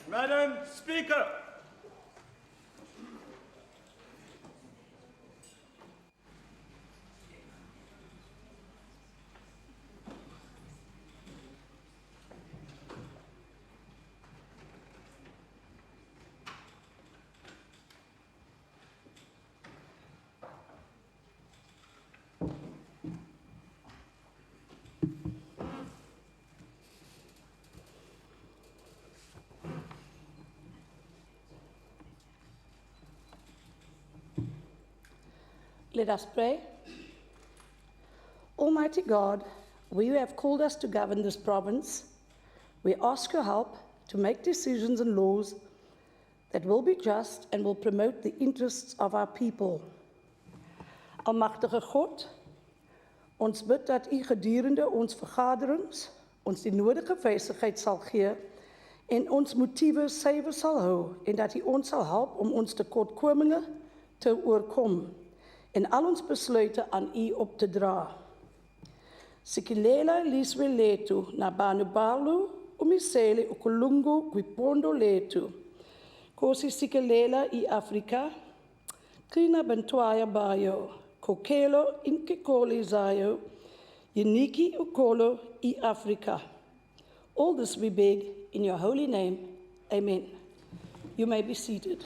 Madam Speaker. Let us pray. Almighty God, we have called us to govern this province. We ask your help to make decisions and laws that will be just and will promote the interests of our people. Almagtige God, ons bid dat u gedurende ons vergaderings ons die nodige wysigheid sal gee en ons motiewe suiwer sal hou en dat u ons sal help om ons tekortkominge te oorkom en al ons besluite aan u op te dra. Sikilela liswe letu na banu balu umisele ukulungu kwipondo letu. Kosi sikilela i Afrika, kina bentwaya bayo, kokelo inkekoli zayo, yiniki ukolo i Afrika. All this we beg in your holy name. Amen. You may be seated.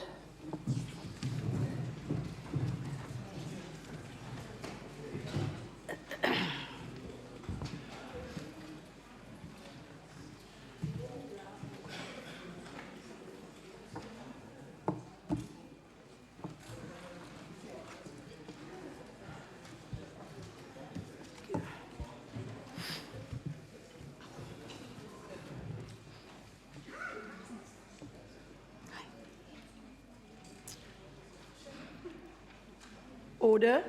Order.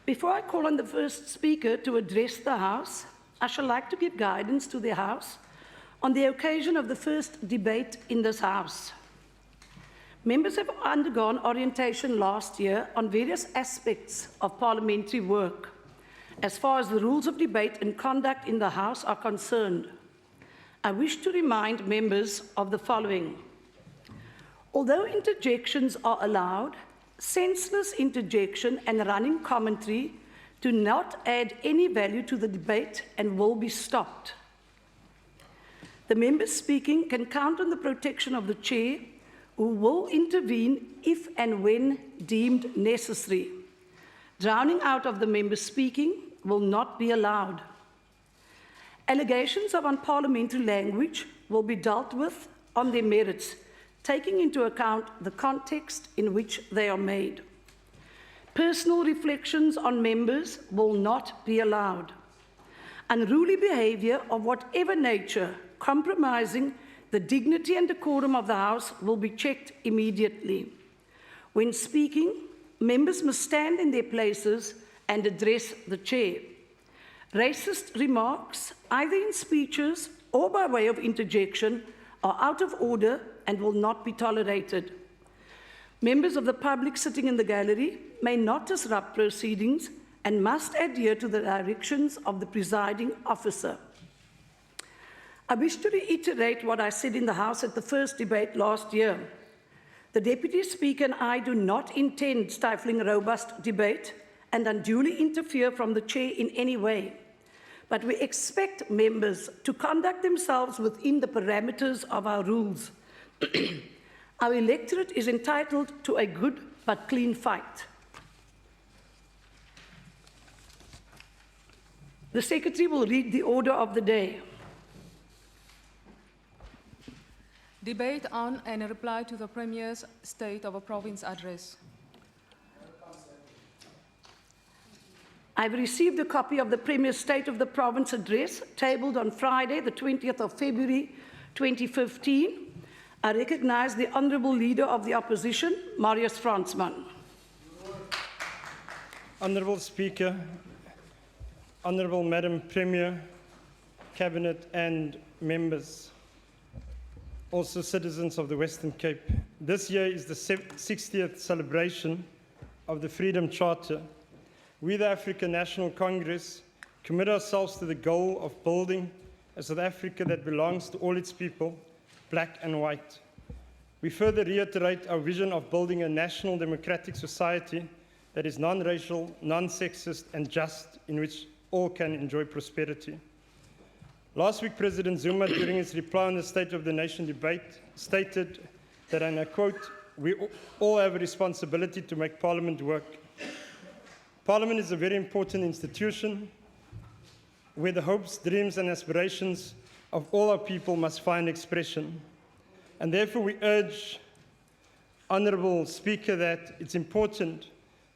Before I call on the first speaker to address the House, I shall like to give guidance to the House on the occasion of the first debate in this House. Members have undergone orientation last year on various aspects of parliamentary work, as far as the rules of debate and conduct in the House are concerned. I wish to remind members of the following. Although interjections are allowed, senseless interjection and running commentary do not add any value to the debate and will be stopped. The members speaking can count on the protection of the chair, who will intervene if and when deemed necessary. Drowning out of the members speaking will not be allowed. Allegations of unparliamentary language will be dealt with on their merits, taking into account the context in which they are made. Personal reflections on members will not be allowed. Unruly behaviour of whatever nature compromising the dignity and decorum of the House will be checked immediately. When speaking, members must stand in their places and address the chair. Racist remarks, either in speeches or by way of interjection, are out of order and will not be tolerated. Members of the public sitting in the gallery may not disrupt proceedings and must adhere to the directions of the presiding officer. I wish to reiterate what I said in the House at the first debate last year. The Deputy Speaker and I do not intend stifling a robust debate and unduly interfere from the chair in any way, but we expect members to conduct themselves within the parameters of our rules. Our electorate is entitled to a good but clean fight. The Secretary will read the order of the day. Debate on and a reply to the Premier's State of a Province address. I've received a copy of the Premier's State of the Province address, tabled on Friday, the 20th of February, 2015. I recognise the Honourable Leader of the Opposition, Marius Fransman. Honourable Speaker, Honourable Madam Premier, Cabinet and members, also citizens of the Western Cape. This year is the 60th celebration of the Freedom Charter. We, the African National Congress, commit ourselves to the goal of building a South Africa that belongs to all its people, black and white. We further reiterate our vision of building a national democratic society that is non-racial, non-sexist, and just, in which all can enjoy prosperity. Last week, President Zuma, during his reply on the State of the Nation debate, stated that, and I quote, "We all have a responsibility to make Parliament work. Parliament is a very important institution where the hopes, dreams, and aspirations of all our people must find expression. And therefore, we urge, Honourable Speaker, that it's important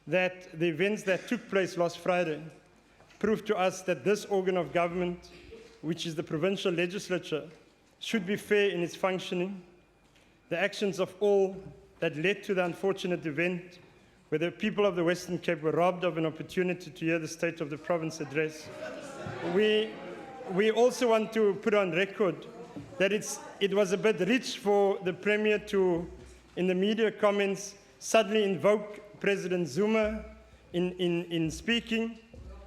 that the events that took place last Friday prove to us that this organ of government, which is the provincial legislature, should be fair in its functioning. The actions of all that led to the unfortunate event where the people of the Western Cape were robbed of an opportunity to hear the State of the Province address. We also want to put on record that it was a bit rich for the Premier to, in the media comments, suddenly invoke President Zuma in speaking,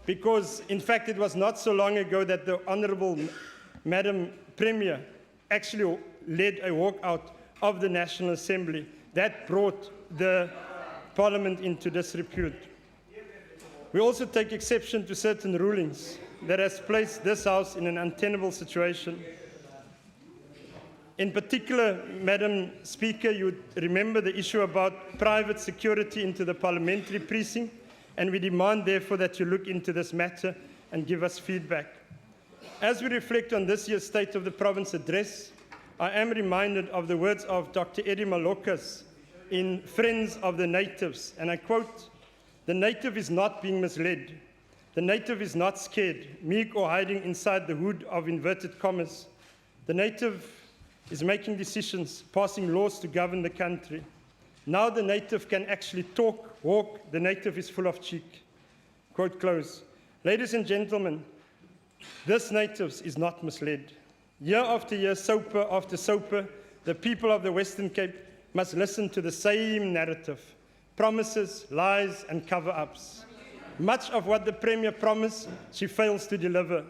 because in fact it was not so long ago that the Honourable Madam Premier actually led a walkout of the National Assembly. That brought the Parliament into disrepute. We also take exception to certain rulings that has placed this House in an untenable situation. In particular, Madam Speaker, you would remember the issue about private security into the parliamentary precinct, and we demand, therefore, that you look into this matter and give us feedback. As we reflect on this year's State of the Province address, I am reminded of the words of Dr. Eddie Malokas in Friends of the Natives, and I quote, "The native is not being misled. The native is not scared, meek, or hiding inside the hood of inverted commas. The native is making decisions, passing laws to govern the country. Now the native can actually talk, walk. The native is full of cheek." Quote close. Ladies and gentlemen, this native is not misled. Year after year, SOPA after SOPA, the people of the Western Cape must listen to the same narrative: promises, lies, and cover-ups. Much of what the Premier promised, she fails to deliver.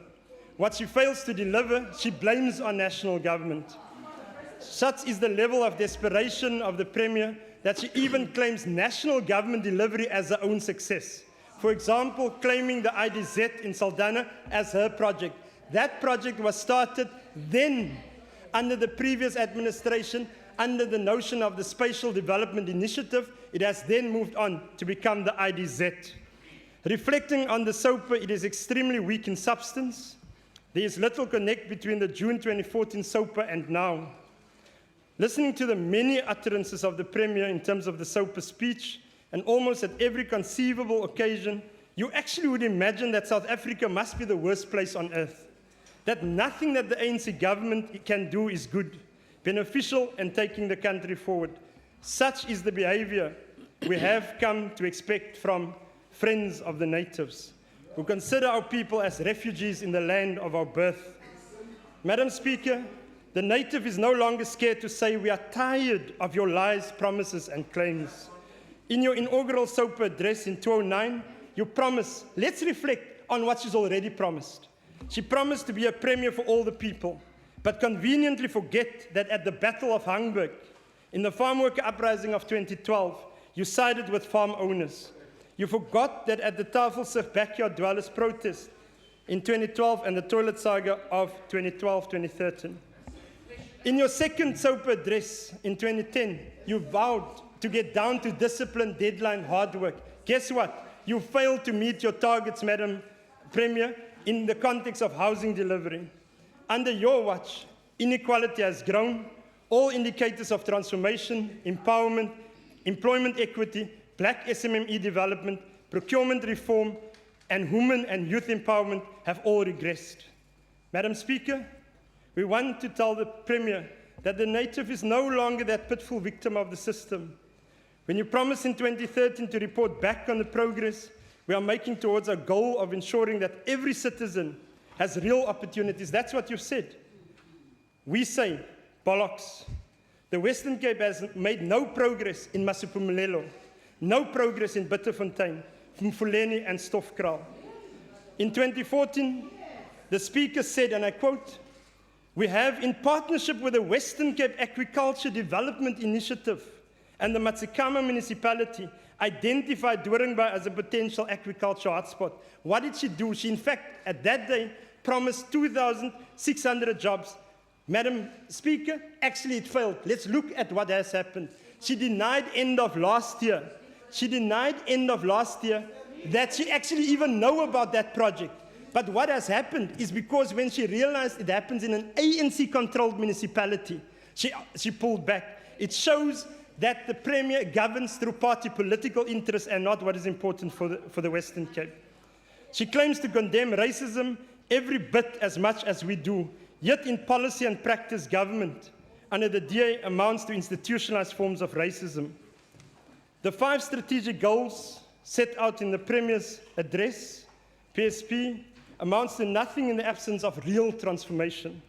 What she fails to deliver, she blames on national government. Such is the level of desperation of the Premier that she even claims national government delivery as her own success. For example, claiming the IDZ in Saldanha as her project. That project was started then under the previous administration, under the notion of the Spatial Development Initiative. It has then moved on to become the IDZ. Reflecting on the SOPA, it is extremely weak in substance. There is little connect between the June 2014 SOPA and now. Listening to the many utterances of the Premier in terms of the SOPA speech, and almost at every conceivable occasion, you actually would imagine that South Africa must be the worst place on earth. That nothing that the ANC government can do is good, beneficial, and taking the country forward. Such is the behavior we have come to expect from friends of the natives, who consider our people as refugees in the land of our birth. Madam Speaker, the native is no longer scared to say, "We are tired of your lies, promises, and claims." In your inaugural SOPA address in 2009, you promised, let's reflect on what she's already promised. She promised to be a premier for all the people, but conveniently forget that at the Battle of Hangberg, in the farm worker uprising of 2012, you sided with farm owners. You forgot that at the Tafelsig backyard dwellers protest in 2012 and the toilet saga of 2012-2013. In your second SOPA address in 2010, you vowed to get down to discipline, deadline, hard work. Guess what? You failed to meet your targets, Madam Premier, in the context of housing delivery. Under your watch, inequality has grown. All indicators of transformation, empowerment, employment equity, black SMME development, procurement reform, and women and youth empowerment have all regressed. Madam Speaker, we want to tell the Premier that the native is no longer that pitiful victim of the system. When you promised in 2013 to report back on the progress we are making towards our goal of ensuring that every citizen has real opportunities, that's what you've said. We say, bollocks. The Western Cape has made no progress in Masiphumelelo, no progress in Bitterfontein, Mfuleni, and Stoffkraal. In 2014, the Speaker said, and I quote, We have, in partnership with the Western Cape Agriculture Development Initiative and the Matsikama municipality, identified Doringba as a potential agriculture hotspot. What did she do? She, in fact, at that day, promised 2,600 jobs. Madam Speaker, actually it failed. Let's look at what has happened. She denied end of last year. She denied end of last year that she actually even know about that project. But what has happened is because when she realized it happens in an ANC-controlled municipality, she pulled back. It shows that the Premier governs through party political interests and not what is important for the Western Cape. She claims to condemn racism every bit as much as we do, yet in policy and practice, government under the DA amounts to institutionalized forms of racism. The 5 strategic goals set out in the Premier's address, PSP, amounts to nothing in the absence of real transformation.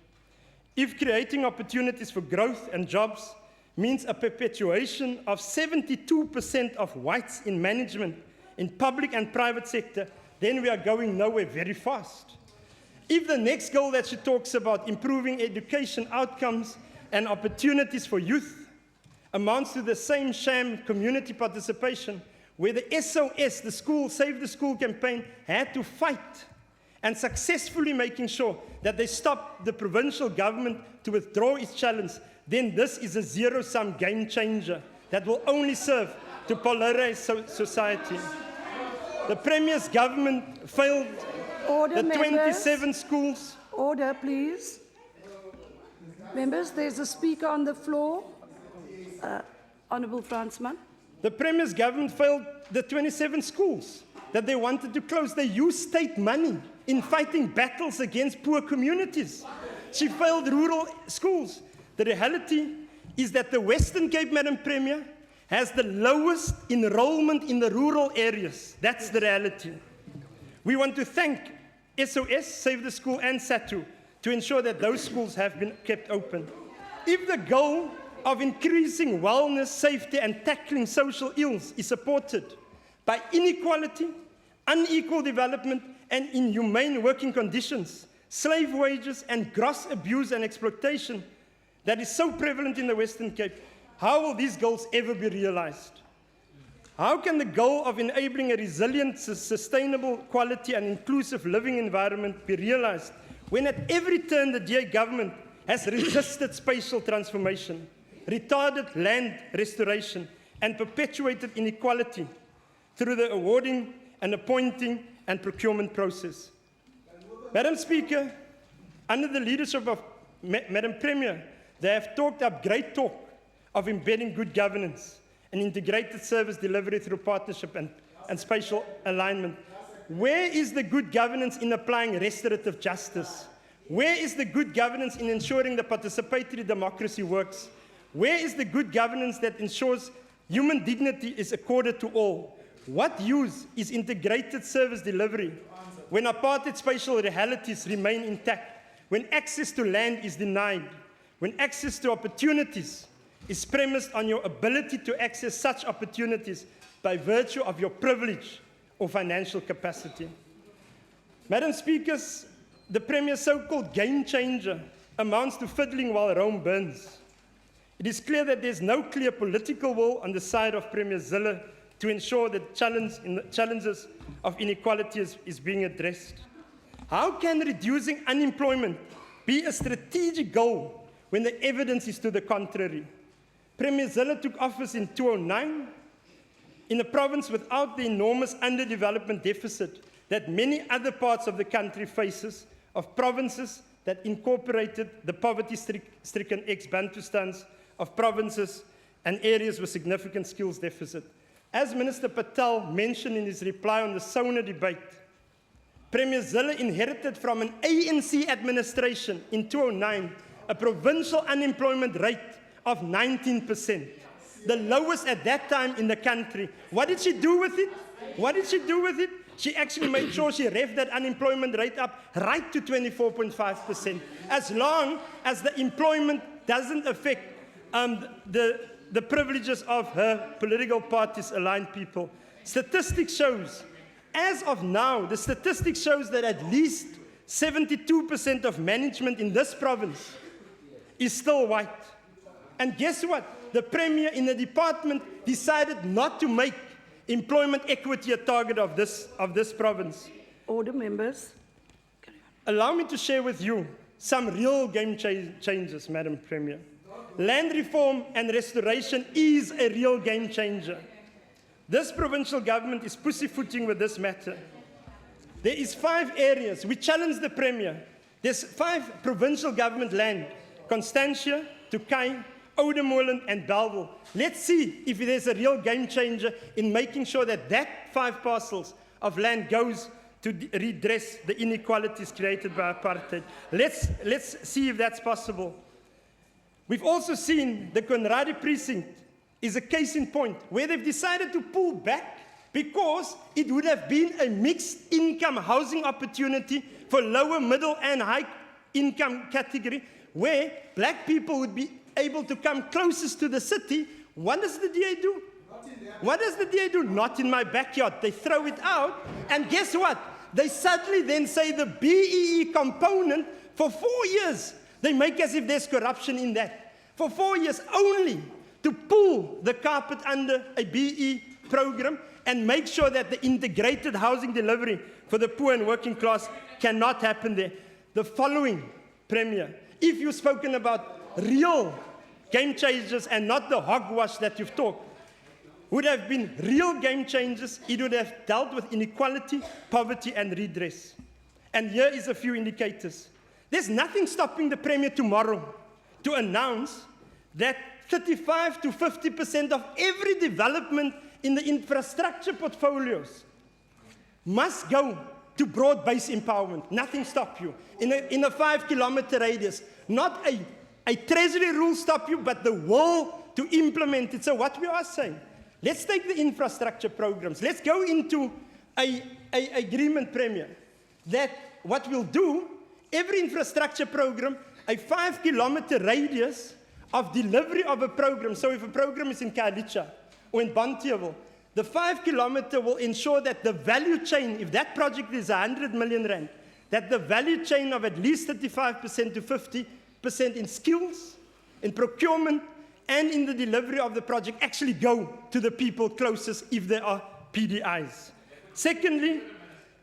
If creating opportunities for growth and jobs means a perpetuation of 72% of whites in management in public and private sector, then we are going nowhere very fast. If the next goal that she talks about, improving education outcomes and opportunities for youth, amounts to the same sham community participation, where the SOS, the School Save the School campaign, had to fight and successfully making sure that they stopped the provincial government to withdraw its challenge, then this is a zero-sum game changer that will only serve to polarize society. The Premier's government failed Order, the 27 schools. Order, please. Members, there's a speaker on the floor. Honourable Fransman. The Premier's government failed the 27 schools that they wanted to close. They used state money in fighting battles against poor communities. She failed rural schools. The reality is that the Western Cape, Madam Premier, has the lowest enrollment in the rural areas. That's the reality. We want to thank SOS, Save the School, and SATU to ensure that those schools have been kept open. If the goal of increasing wellness, safety, and tackling social ills is supported by inequality, unequal development, and inhumane working conditions, slave wages, and gross abuse and exploitation that is so prevalent in the Western Cape, how will these goals ever be realized? How can the goal of enabling a resilient, sustainable, quality, and inclusive living environment be realized when at every turn the DA government has resisted spatial transformation, retarded land restoration, and perpetuated inequality through the awarding and appointing and procurement process? Madam Speaker, under the leadership of Madam Premier, they have talked up great talk of embedding good governance and integrated service delivery through partnership and spatial alignment. Where is the good governance in applying restorative justice? Where is the good governance in ensuring that participatory democracy works? Where is the good governance that ensures human dignity is accorded to all? What use is integrated service delivery when apartheid spatial realities remain intact, when access to land is denied, when access to opportunities is premised on your ability to access such opportunities by virtue of your privilege or financial capacity? Madam Speakers, the Premier's so-called game changer amounts to fiddling while Rome burns. It is clear that there's no clear political will on the side of Premier Zille to ensure that challenges of inequality is being addressed. How can reducing unemployment be a strategic goal when the evidence is to the contrary? Premier Zille took office in 2009 in a province without the enormous underdevelopment deficit that many other parts of the country faces, of provinces that incorporated the poverty-stricken ex-Bantustans, of provinces and areas with significant skills deficit. As Minister Patel mentioned in his reply on the SONA debate, Premier Zille inherited from an ANC administration in 2009 a provincial unemployment rate of 19%, the lowest at that time in the country. What did she do with it? What did she do with it? She actually made sure she revved that unemployment rate up right to 24.5%, as long as the employment doesn't affect the privileges of her political parties aligned people. Statistics shows, as of now, the statistics shows that at least 72% of management in this province is still white. And guess what? The Premier in the department decided not to make employment equity a target of this province. Order, members. Allow me to share with you some real game changes, Madam Premier. Land reform and restoration is a real game changer. This provincial government is pussyfooting with this matter. There is 5 areas. We challenge the Premier. There's 5 provincial government land: Constantia, Tukai, Oudemolen, and Bellville. Let's see if there's a real game changer in making sure that 5 parcels of land goes to redress the inequalities created by apartheid. Let's see if that's possible. We've also seen the Conradi precinct is a case in point where they've decided to pull back because it would have been a mixed income housing opportunity for lower, middle, and high income category, where black people would be able to come closest to the city. What does the DA do? What does the DA do? Not in my backyard. They throw it out, and guess what? They suddenly then say the BEE component for 4 years. They make as if there's corruption in that. For 4 years only to pull the carpet under a BE program and make sure that the integrated housing delivery for the poor and working class cannot happen there. The following, Premier, if you've spoken about real game changers and not the hogwash that you've talked, would have been real game changers. It would have dealt with inequality, poverty, and redress. And here is a few indicators. There's nothing stopping the Premier tomorrow to announce that 35 to 50% of every development in the infrastructure portfolios must go to broad-based empowerment. Nothing stops you. In a 5-kilometer radius, not a treasury rule stop you, but the will to implement it. So what we are saying, let's take the infrastructure programs. Let's go into an agreement, Premier, that what we'll do, every infrastructure program, a 5-kilometer radius of delivery of a program. So if a program is in Khayelitsha or in Bonteheuwel, the 5-kilometer will ensure that the value chain, if that project is 100 million rand, that the value chain of at least 35% to 50% in skills, in procurement, and in the delivery of the project actually go to the people closest if there are PDIs. Secondly,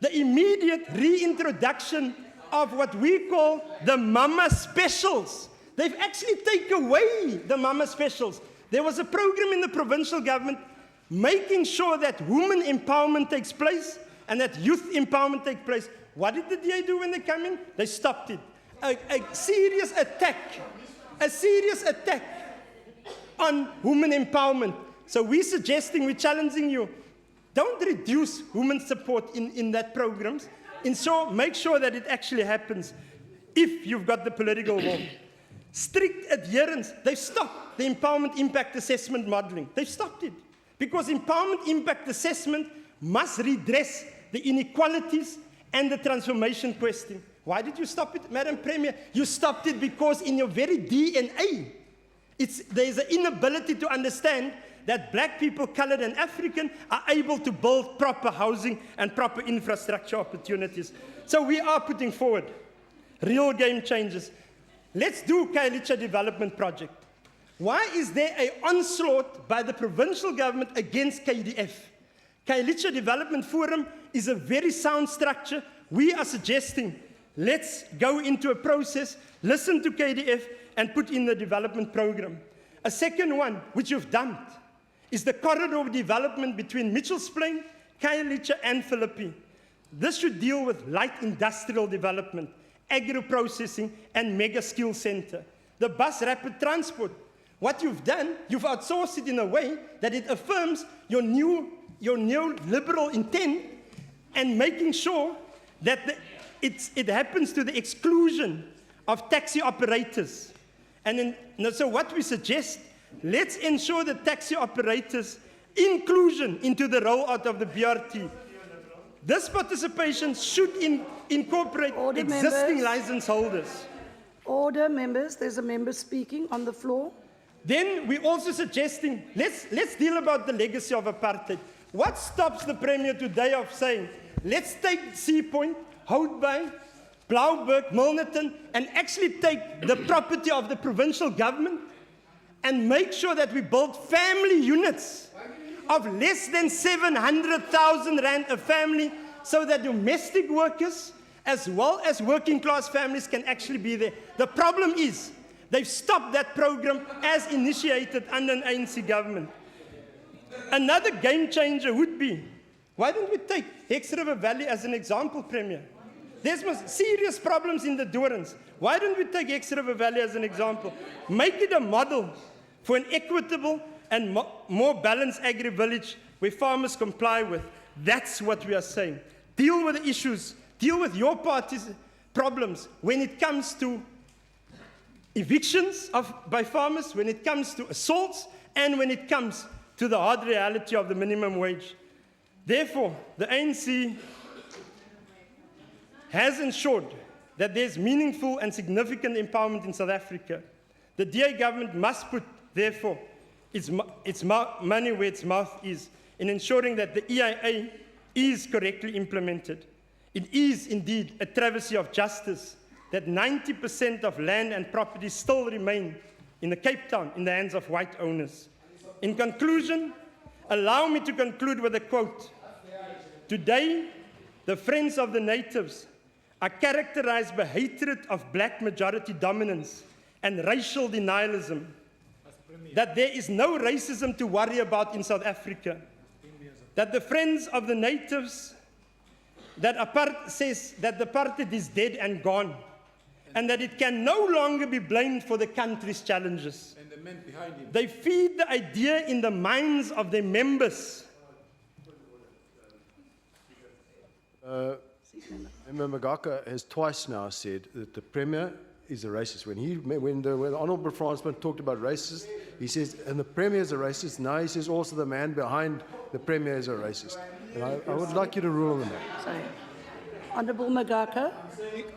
the immediate reintroduction of what we call the mama specials. They've actually taken away the mama specials. There was a program in the provincial government making sure that women empowerment takes place and that youth empowerment takes place. What did the DA do when they come in? They stopped it. A serious attack on women empowerment. So we're suggesting, we're challenging you, don't reduce women's support in that programs. Make sure that it actually happens if you've got the political will. Strict adherence. They've stopped the empowerment impact assessment modeling. They've stopped it. Because empowerment impact assessment must redress the inequalities and the transformation question. Why did you stop it, Madam Premier? You stopped it because in your very DNA, there's an inability to understand that black people, colored and African, are able to build proper housing and proper infrastructure opportunities. So we are putting forward real game changers. Let's do Khayelitsha Development Project. Why is there an onslaught by the provincial government against KDF? Khayelitsha Development Forum is a very sound structure. We are suggesting, let's go into a process, listen to KDF, and put in the development program. A second one, which you've dumped, is the corridor of development between Mitchell's Plain, Khayelitsha, and Philippi. This should deal with light industrial development, agro-processing, and mega skill center. The bus rapid transport, what you've done, you've outsourced it in a way that it affirms your neoliberal intent and making sure that it happens to the exclusion of taxi operators. So what we suggest, let's ensure the taxi operators' inclusion into the rollout of the BRT. This participation should incorporate existing license holders. Order, members. There's a member speaking on the floor. Then we're also suggesting, let's deal about the legacy of apartheid. What stops the Premier today of saying, let's take Sea Point, Hout Bay, Blouberg, Milnerton, and actually take the property of the provincial government and make sure that we build family units of less than 700,000 rand a family, so that domestic workers as well as working class families can actually be there. The problem is they've stopped that program as initiated under an ANC government. Another game changer would be, why don't we take Hex River Valley as an example, Premier? There's serious problems in the Dorans. Why don't we take Hex River Valley as an example? Make it a model for an equitable and more balanced agri-village where farmers comply with. That's what we are saying. Deal with the issues. Deal with your party's problems when it comes to evictions by farmers, when it comes to assaults, and when it comes to the hard reality of the minimum wage. Therefore, the ANC has ensured that there's meaningful and significant empowerment in South Africa. The DA government must put, therefore, its money where its mouth is in ensuring that the EIA is correctly implemented. It is indeed a travesty of justice that 90% of land and property still remain in the Cape Town in the hands of white owners. In conclusion, allow me to conclude with a quote. Today, the friends of the natives are characterized by hatred of black majority dominance and racial denialism, that there is no racism to worry about in South Africa, that the friends of the natives, says that the apartheid is dead and gone, and that it can no longer be blamed for the country's challenges. And the men behind him. They feed the idea in the minds of their members. Member Magaka has twice now said that the Premier is a racist. When the Honourable Fransman talked about racist, he says, and the Premier is a racist. Now he says also the man behind the Premier is a racist. And I would like you to rule on that. Sorry. Honourable Magaka.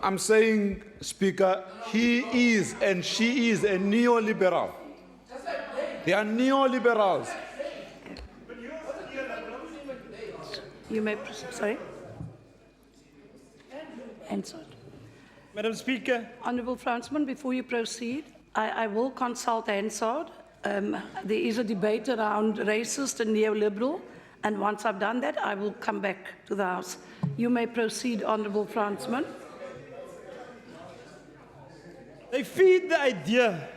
I'm saying, Speaker, he is and she is a neoliberal. They are neoliberals. You may, sorry. Answered. Madam Speaker, Honourable Fransman, before you proceed, I will consult Hansard. There is a debate around racist and neoliberal, and once I've done that, I will come back to the House. You may proceed, Honourable Fransman. they feed the idea,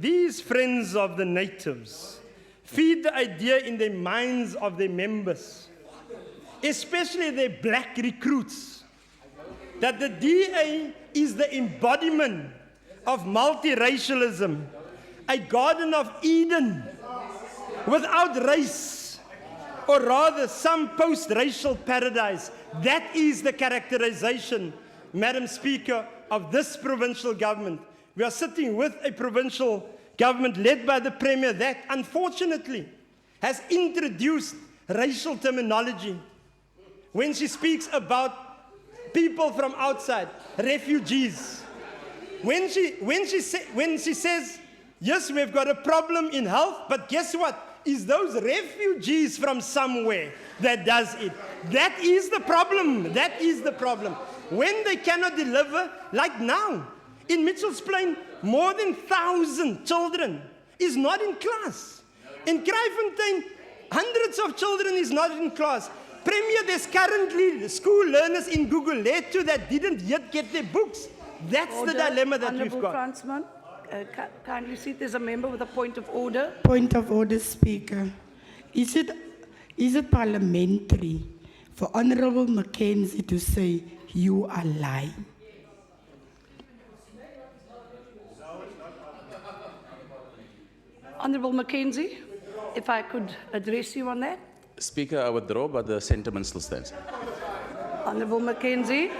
these friends of the natives, feed the idea in the minds of their members, especially their black recruits, that the DA is the embodiment of multiracialism, a Garden of Eden without race, or rather some post-racial paradise. That is the characterization, Madam Speaker, of this provincial government. We are sitting with a provincial government led by the Premier that, unfortunately, has introduced racial terminology when she speaks about people from outside, refugees. When she says, yes, we've got a problem in health, but guess what? Is those refugees from somewhere that does it. That is the problem. That is the problem. When they cannot deliver, like now, in Mitchell's Plain, more than 1,000 children is not in class. In Kraaifontein, hundreds of children is not in class. Premier, there's currently school learners in Guguletu that didn't yet get their books. That's the dilemma that we've got. Honourable Fransman, kindly see there's a member with a point of order. Point of order, Speaker. Is it parliamentary for Honourable Mackenzie to say you are lying? Honourable Mackenzie, if I could address you on that. Speaker, I withdraw, but the sentiment still stands. Honourable Mackenzie,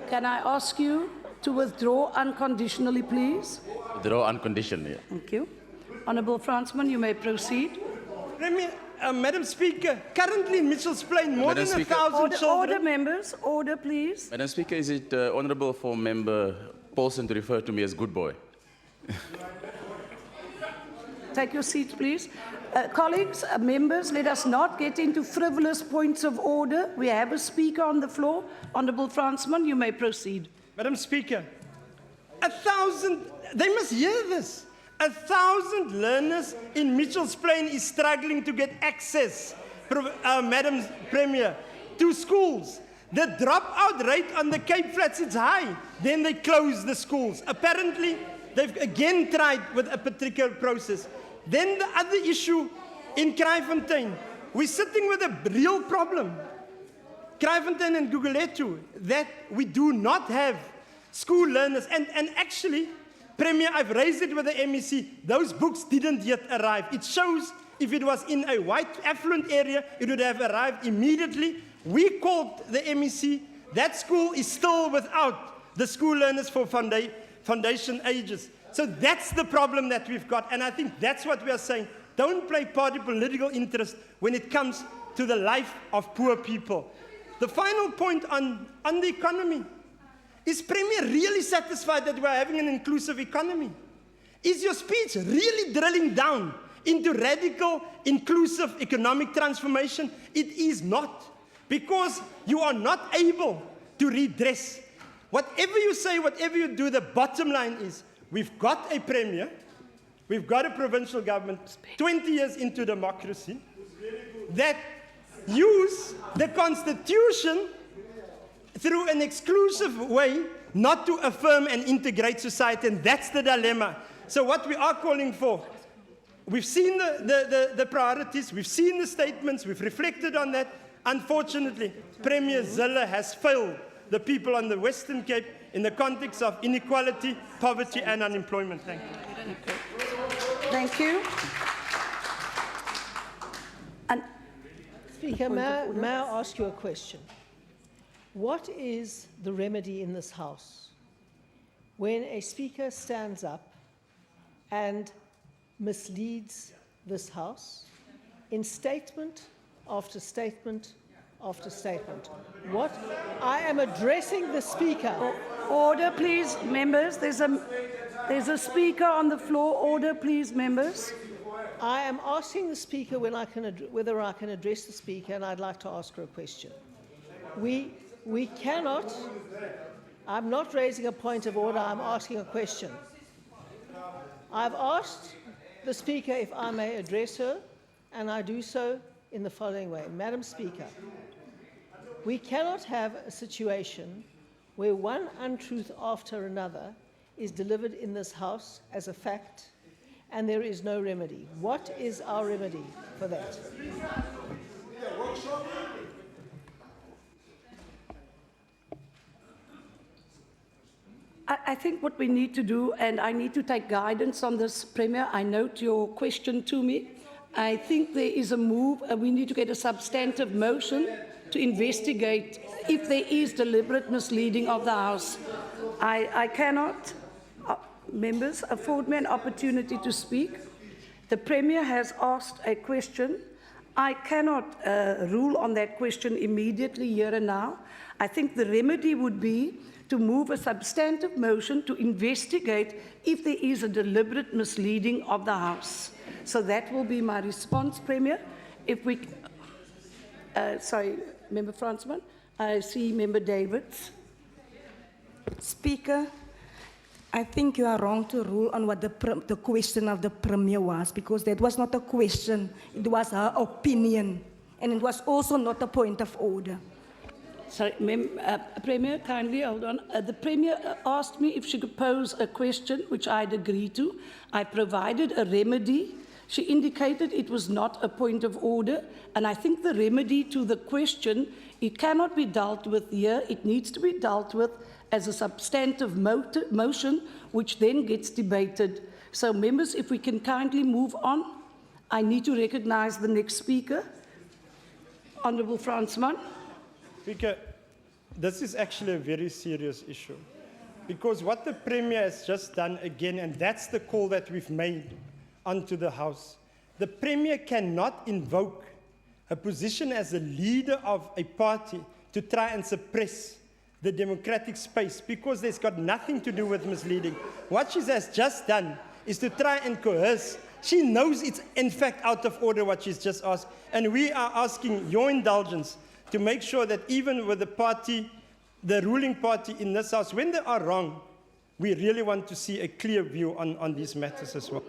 can I ask you to withdraw unconditionally, please? Withdraw unconditionally. Thank you. Honourable Fransman, you may proceed. Premier, Madam Speaker, currently in Mitchell's Plain, more Madam than Speaker. 1,000 children. Order, members. Order, please. Madam Speaker, is it honourable for Member Paulson to refer to me as good boy? take your seats, please. Colleagues, members, let us not get into frivolous points of order. We have a speaker on the floor. Honourable Fransman, you may proceed. Madam Speaker, 1,000, they must hear this. 1,000 learners in Mitchell's Plain is struggling to get access, Madam Premier, to schools. The dropout rate on the Cape Flats is high. Then they close the schools. Apparently, they've again tried with a particular process. Then the other issue in Kraaifontein, we're sitting with a real problem. Kraaifontein and Gugulethu, that we do not have school learners. And actually, Premier, I've raised it with the MEC, those books didn't yet arrive. It shows if it was in a white affluent area, it would have arrived immediately. We called the MEC, that school is still without the school learners for foundation ages. So that's the problem that we've got, and I think that's what we are saying. Don't play party political interest when it comes to the life of poor people. The final point on the economy. Is Premier really satisfied that we're having an inclusive economy? Is your speech really drilling down into radical, inclusive economic transformation? It is not, because you are not able to redress. Whatever you say, whatever you do, the bottom line is we've got a Premier, we've got a provincial government, 20 years into democracy, that use the Constitution through an exclusive way not to affirm and integrate society, and that's the dilemma. So what we are calling for, we've seen the priorities, we've seen the statements, we've reflected on that. Unfortunately, Premier Zille has failed the people on the Western Cape in the context of inequality, poverty and unemployment. Thank you. Thank you. And Speaker, may I ask you a question? What is the remedy in this House when a Speaker stands up and misleads this House in statement after statement after statement? What? I am addressing the Speaker. order, please, members. There's a speaker on the floor. Order, please, members. I am asking the Speaker whether I can address the Speaker, and I'd like to ask her a question. We cannot, I'm not raising a point of order, I'm asking a question. I've asked the Speaker if I may address her, and I do so in the following way. Madam Speaker, we cannot have a situation where one untruth after another is delivered in this House as a fact, and there is no remedy. What is our remedy for that? I think what we need to do, and I need to take guidance on this, Premier. I note your question to me. I think there is a move, we need to get a substantive motion to investigate if there is deliberate misleading of the House. I cannot, members, afford me an opportunity to speak. The Premier has asked a question. I cannot rule on that question immediately here and now. I think the remedy would be to move a substantive motion to investigate if there is a deliberate misleading of the House. So that will be my response, Premier. If we, sorry, Member Fransman, I see Member Davids. Speaker, I think you are wrong to rule on what the question of the Premier was, because that was not a question, it was her opinion, and it was also not a point of order. Sorry, Premier, kindly hold on. The Premier asked me if she could pose a question, which I'd agree to. I provided a remedy. She indicated it was not a point of order, and I think the remedy to the question, it cannot be dealt with here. It needs to be dealt with as a substantive motion, which then gets debated. So, members, if we can kindly move on. I need to recognize the next speaker. Honourable Fransman. Speaker, this is actually a very serious issue, because what the Premier has just done again, and that's the call that we've made onto the House, the Premier cannot invoke a position as a leader of a party to try and suppress the democratic space, because there's got nothing to do with misleading. What she has just done is to try and coerce She knows it's in fact out of order what she's just asked. And we are asking your indulgence to make sure that even with the party, the ruling party in this house, when they are wrong, we really want to see a clear view on these matters as well.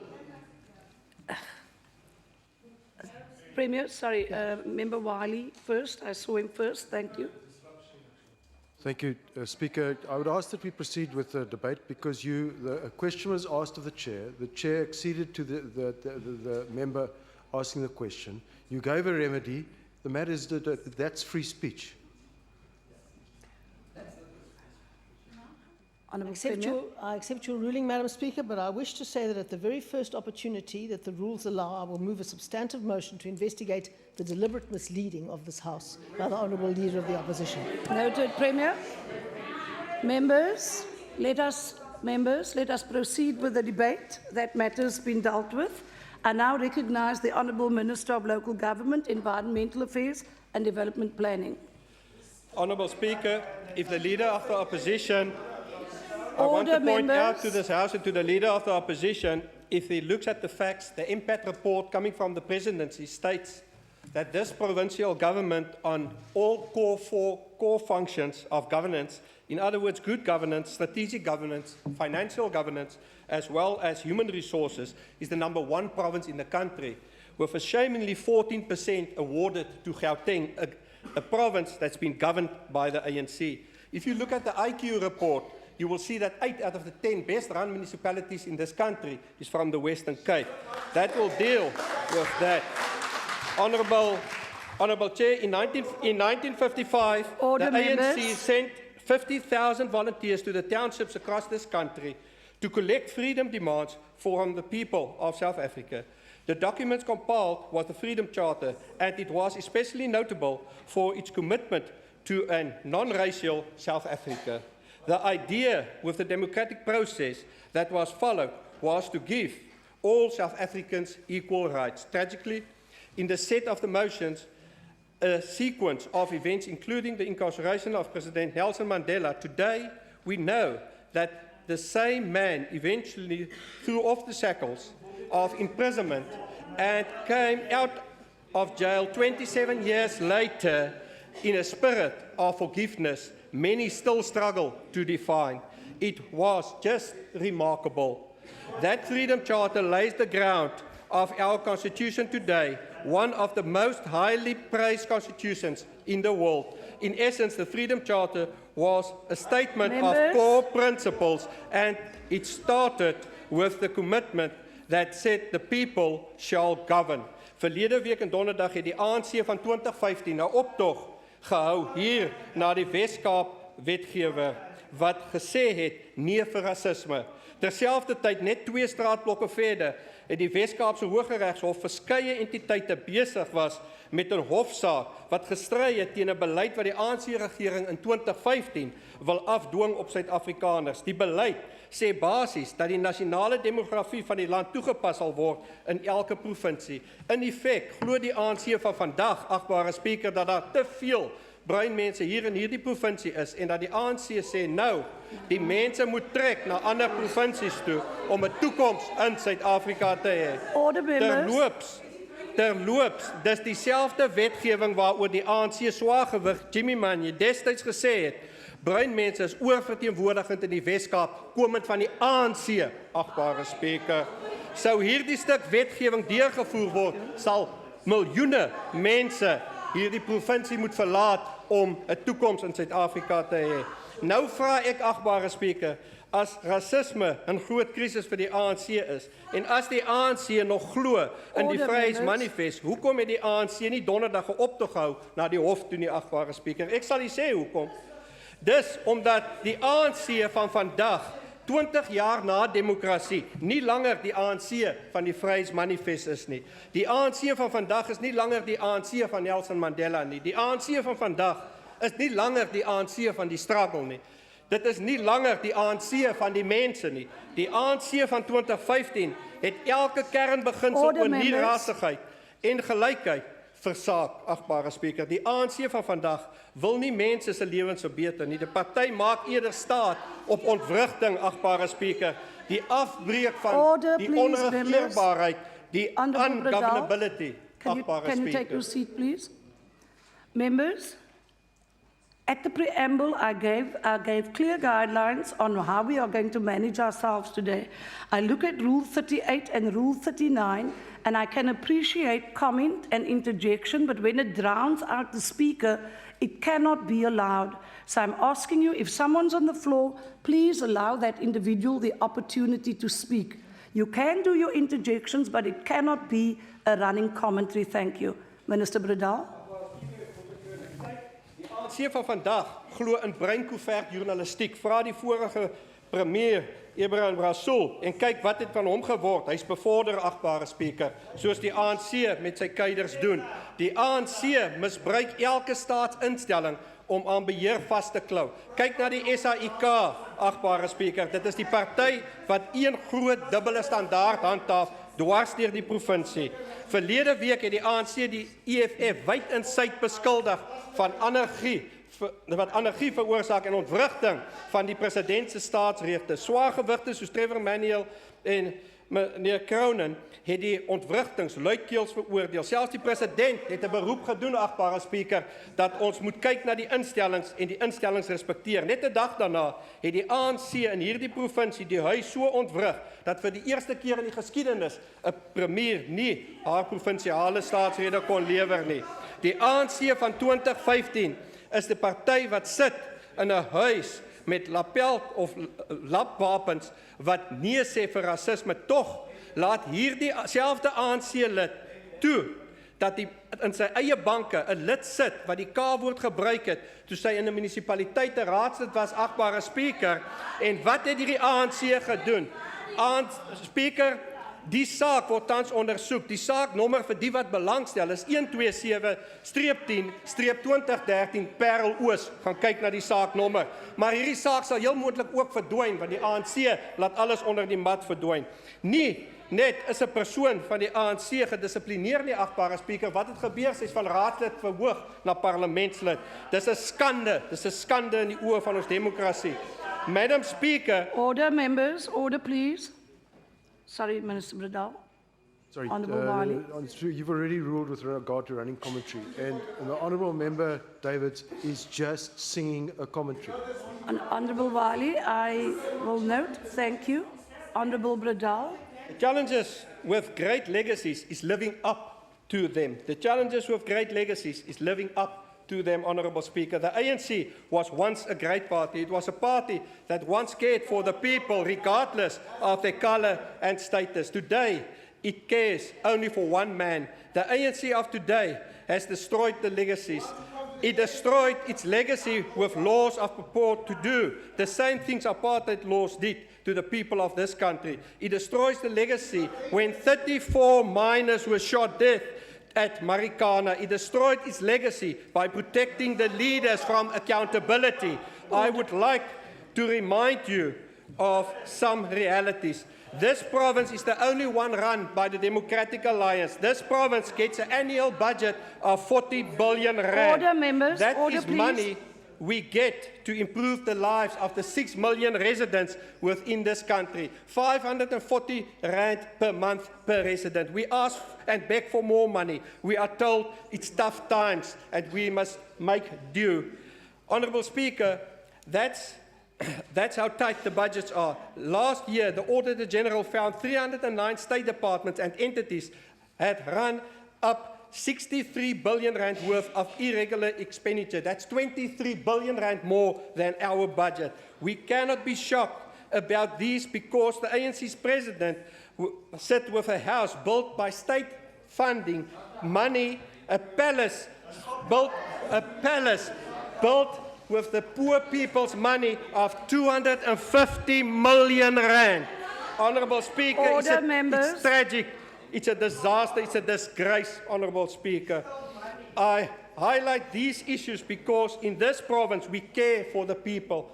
Premier, sorry, Member Wiley first. I saw him first. Thank you. Thank you, Speaker. I would ask that we proceed with the debate because a question was asked of the chair. The chair acceded to the member asking the question. You gave a remedy. The matter is that's free speech. Honourable Premier. I accept your ruling, Madam Speaker, but I wish to say that at the very first opportunity that the rules allow, I will move a substantive motion to investigate the deliberate misleading of this House by the Honourable Leader of the Opposition. Noted, Premier. Members, let us proceed with the debate. That matter has been dealt with. I now recognise the Honourable Minister of Local Government, Environmental Affairs and Development Planning. Honourable Speaker, if the Leader of the Opposition, I want Order, to point out members. to this House and to the Leader of the Opposition, if he looks at the facts, the impact report coming from the Presidency states that this provincial government on all core functions of governance, in other words, good governance, strategic governance, financial governance, as well as human resources, is the #1 province in the country, with a shamingly 14% awarded to Gauteng, a province that's been governed by the ANC. If you look at the IQ report, you will see that 8 out of the 10 best-run municipalities in this country is from the Western Cape. That will deal with that. Honourable Chair, in 1955, Order, the ANC members. sent 50,000 volunteers to the townships across this country to collect freedom demands from the people of South Africa. The documents compiled was the Freedom Charter, and it was especially notable for its commitment to a non-racial South Africa. The idea with the democratic process that was followed was to give all South Africans equal rights. Tragically, in the set of the motions, a sequence of events, including the incarceration of President Nelson Mandela, today we know that the same man eventually threw off the shackles of imprisonment and came out of jail 27 years later in a spirit of forgiveness many still struggle to define. It was just remarkable. That Freedom Charter lays the ground of our Constitution today, one of the most highly praised constitutions in the world. In essence, the Freedom Charter was a statement of core principles, and it started with the commitment that said the people shall govern. Verlede week en donderdag het die ANC van 2015 'n optog gehou hier na die Weskaap wetgewer wat gesê het nee vir rasisme. Terselfdertyd net 2 straatblokke verder het die Weskaapse Hooggeregshof verskeie entiteite besig was met 'n hofsaak wat gestry het teen 'n beleid wat die ANC-regering in 2015 wil afdwing op Suid-Afrikaners. Die beleid sê basies dat die nasionale demografie van die land toegepas sal word in elke provinsie. In effek glo die ANC van vandag, agbare Speaker, dat daar te veel bruin mense hier in hierdie provinsie is en dat die ANC sê nou, die mense moet trek na ander provinsies toe om 'n toekoms in Suid-Afrika te hê. Terloops, dis dieselfde wetgewing waaroor die ANC swaargewig Jimmy Manje destyds gesê het, bruin mense is oorverteenwoordigend in die Weskaap komend van die ANC, agbare Speaker. Sou hierdie stuk wetgewing deurgevoer word, sal miljoene mense hierdie provinsie moet verlaat om 'n toekoms in Suid-Afrika te hê. Nou vra ek, agbare Speaker, as rasisme 'n groot krisis vir die ANC is en as die ANC nog glo in die Vryheidsmanifest, hoekom het die ANC nie donderdag 'n optog gehou na die hof toe nie, agbare Speaker? Ek sal u sê hoekom. Dis omdat die ANC van vandag 20 jaar na demokrasie nie langer die ANC van die Vryheidsmanifest is nie. Die ANC van vandag is nie langer die ANC van Nelson Mandela nie. Die ANC van vandag is nie langer die ANC van die struggle nie. Dit is nie langer die ANC van die mense nie. Die ANC van 2015 het elke kernbeginsel oor nie-rasigheid en gelykheid versaak, agbare Speaker. Die ANC van vandag wil nie mense se lewens verbeter nie. Die party maak eerder staat op ontwrigting, agbare Speaker. Die afbreek van die onregeerbaarheid, die Honourable Bradal, ungovernability, Can you take your seat, please? Members, at the preamble, I gave clear guidelines on how we are going to manage ourselves today. I look at Rule 38 and Rule 39, and I can appreciate comment and interjection, but when it drowns out the speaker, it cannot be allowed. So I'm asking you, if someone's on the floor, please allow that individual the opportunity to speak. You can do your interjections, but it cannot be a running commentary. Thank you. Minister Bradal. Die ANC van vandag glo in breinkoevert journalistiek. Vra die vorige premier Ibrahim Rasool en kyk wat het van hom geword. Hy's bevorder, agbare spreker, soos die ANC met sy keiders doen. Die ANC misbruik elke staatsinstelling om aan beheer vas te klou. Kyk na die SAIK, agbare spreker. Dit is die party wat een groot dubbele standaard handhaaf dwars deur die provinsie. Verlede week het die ANC die EFF wyd en suid beskuldig van anargie, wat anargie veroorsaak en ontwrigting van die president se staatsregte. Swaargewigte soos Trevor Manuel en meneer Cronin het die ontwrigtings luidkeels veroordeel. Selfs die president het 'n beroep gedoen, agbare spreker, dat ons moet kyk na die instellings en die instellings respekteer. Net 'n dag daarna het die ANC in hierdie provinsie die huis so ontwrig dat vir die eerste keer in die geskiedenis 'n premier nie haar provinsiale staatsrede kon lewer nie. Die ANC van 2015 is die party wat sit in 'n huis met lapel of lapwapens wat nee sê vir rasisme. Tog laat hierdie selfde ANC-lid toe dat in sy eie banke 'n lid sit wat die K-woord gebruik het toe sy in 'n munisipaliteit 'n raadslid was, agbare spreker. En wat het hierdie ANC gedoen? Spreker, die saak word tans ondersoek. Die saaknommer vir die wat belangstel is 127-10-2013 Parel Oos. Gaan kyk na die saaknommer. Maar hierdie saak sal heel moontlik ook verdwyn, want die ANC laat alles onder die mat verdwyn. Nie net is 'n persoon van die ANC gedissiplineer nie, agbare spreker. Wat het gebeur? Sy's van raadslid verhoog na parlementslid. Dis 'n skande. Dis 'n skande in die oë van ons demokrasie. Madam Speaker. Order, members. Order, please. Sorry, Minister Bradal. Sorry, Honourable Wali. you've already ruled with regard to running commentary, and the Honourable Member Davids is just singing a commentary. Honourable Wali, I will note. Thank you. Honourable Bradal. The challenges with great legacies is living up to them. The challenges with great legacies is living up to them, Honourable Speaker. The ANC was once a great party. It was a party that once cared for the people, regardless of their colour and status. Today, it cares only for one man. The ANC of today has destroyed the legacies. It destroyed its legacy with laws of purport to do the same things apartheid laws did to the people of this country. It destroys the legacy when 34 miners were shot dead at Marikana. It destroyed its legacy by protecting the leaders from accountability. I would like to remind you of some realities. This province is the only one run by the Democratic Alliance. This province gets an annual budget of 40 billion rand. Order, members. That Order, is please. money we get to improve the lives of the 6 million residents within this country. 540 rand per month per resident. We ask and beg for more money. We are told it's tough times and we must make do. Honourable Speaker, that's how tight the budgets are. Last year, the Auditor General found 309 state departments and entities had run up 63 billion rand worth of irregular expenditure. That's 23 billion rand more than our budget. We cannot be shocked about these because the ANC's president sit with a house built by state funding, money, a palace built with the poor people's money of 250 million rand. Honourable Speaker, Order, it's members. tragic. It's a disaster, it's a disgrace, Honourable Speaker. I highlight these issues because in this province we care for the people.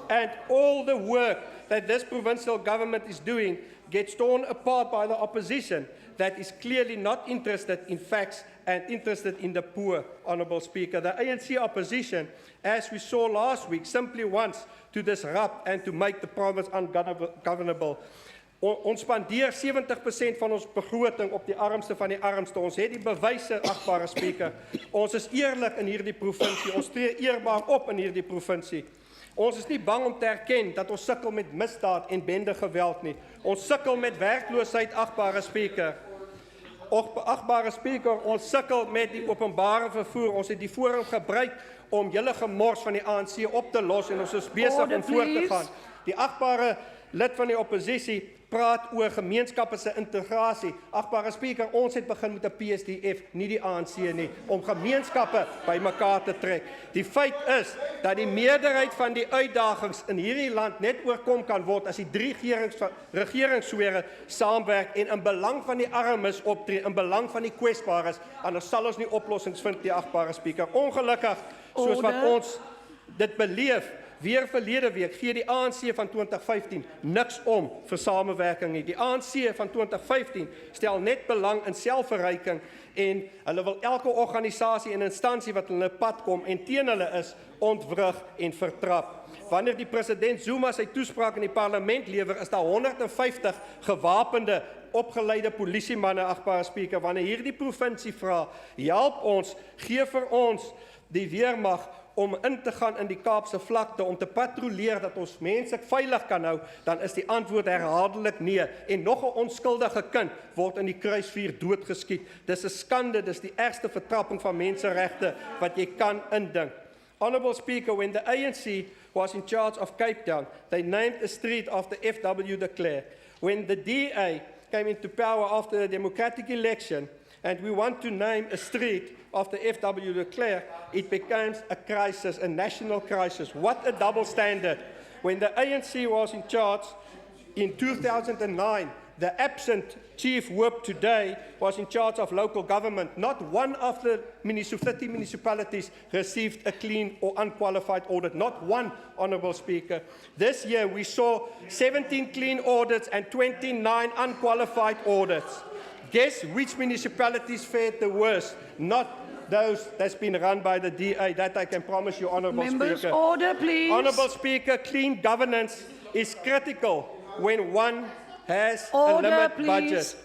And all the work that this provincial government is doing gets torn apart by the opposition that is clearly not interested in facts and interested in the poor, Honourable Speaker. The ANC opposition, as we saw last week, simply wants to disrupt and to make the province ungovernable. Ons spandeer 70% van ons begroting op die armste van die armste. Ons het die bewyse, agbare spreker. Ons is eerlik in hierdie provinsie. Ons tree eerbaar op in hierdie provinsie. Ons is nie bang om te erken dat ons sukkel met misdaad en bende geweld nie. Ons sukkel met werkloosheid, agbare spreker. Agbare spreker, ons sukkel met die openbare vervoer. Ons het die forum gebruik om julle gemors van die ANC op te los en ons is besig om voort te gaan. Die agbare lid van die oppositie praat oor gemeenskappe se integrasie. Agbare spreker, ons het begin met 'n PSDF, nie die ANC nie, om gemeenskappe bymekaar te trek. Die feit is dat die meerderheid van die uitdagings in hierdie land net oorkom kan word as die 3 regeringssfere saamwerk en in belang van die armes optree, in belang van die kwesbares, anders sal ons nie oplossings vind nie, agbare spreker. Ongelukkig, soos wat ons dit beleef, weer verlede week gee die ANC van 2015 niks om vir samewerking nie. Die ANC van 2015 stel net belang in selfverryking en hulle wil elke organisasie en instansie wat hulle pad kom en teen hulle is, ontwrig en vertrap. Wanneer die president Zuma sy toespraak in die parlement lewer, is daar 150 gewapende, opgeleide polisiemanne, agbare spreker. Wanneer hierdie provinsie vra, help ons, gee vir ons die weermag om in te gaan in die Kaapse vlakte, om te patrolleer dat ons mense veilig kan hou, dan is die antwoord herhaaldelik nee. En nog 'n onskuldige kind word in die kruisvuur doodgeskiet. Dis 'n skande, dis die ergste vertrapping van menseregte wat jy kan indink. Honourable Speaker, when the ANC was in charge of Cape Town, they named a street after F.W. de Klerk. When the DA came into power after the democratic election, and we want to name a street after F.W. de Klerk, it becomes a crisis, a national crisis. What a double standard. When the ANC was in charge in 2009, the absent chief whip today was in charge of local government. Not one of the 30 municipalities received a clean or unqualified audit. Not one, Honourable Speaker. This year we saw 17 clean audits and 29 unqualified audits. Guess which municipalities fared the worst? Not those that's been run by the DA. That I can promise you, Honourable Members, Speaker. order, please. Honourable Speaker, clean governance is critical when one has Order, a limit please. budget.